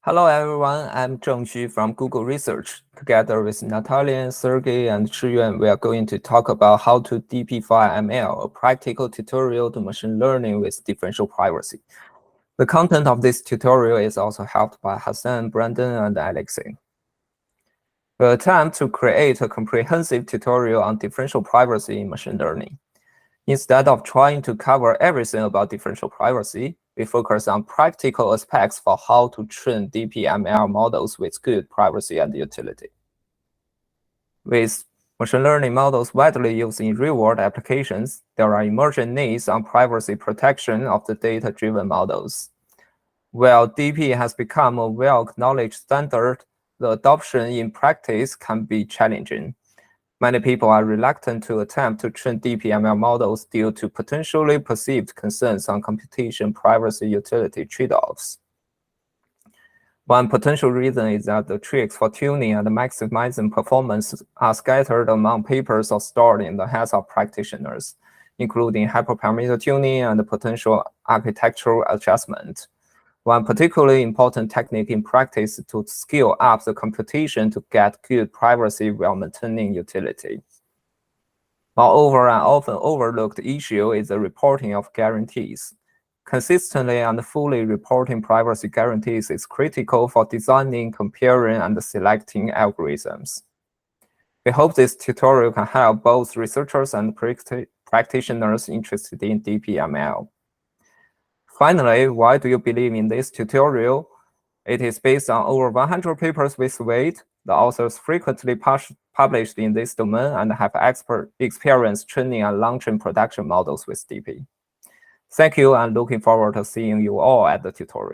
Hello everyone, I'm Zheng Xu from Google Research. Together with Natalia, Sergey, and Shiyuan, we are going to talk about how to DP5 ML, a practical tutorial to machine learning with differential privacy. The content of this tutorial is also helped by Hassan, Brandon, and Alexei. We attempt to create a comprehensive tutorial on differential privacy in machine learning. Instead of trying to cover everything about differential privacy, we focus on practical aspects for how to train DPML models with good privacy and utility. With machine learning models widely used in real-world applications, there are emerging needs on privacy protection of the data-driven models. While DP has become a well-acknowledged standard, the adoption in practice can be challenging. Many people are reluctant to attempt to train DPML models due to potentially perceived concerns on computation privacy utility trade-offs. One potential reason is that the tricks for tuning and maximizing performance are scattered among papers or stored in the heads of practitioners, including hyperparameter tuning and potential architectural adjustment. One particularly important technique in practice is to scale up the computation to get good privacy while maintaining utility. Moreover, an often overlooked issue is the reporting of guarantees. Consistently and fully reporting privacy guarantees is critical for designing, comparing, and selecting algorithms. We hope this tutorial can help both researchers and practitioners interested in DPML. Finally, why do you believe in this tutorial? It is based on over 100 papers with weight. The authors frequently published in this domain and have expert experience training and launching production models with DP. Thank you, and looking forward to seeing you all at the tutorial.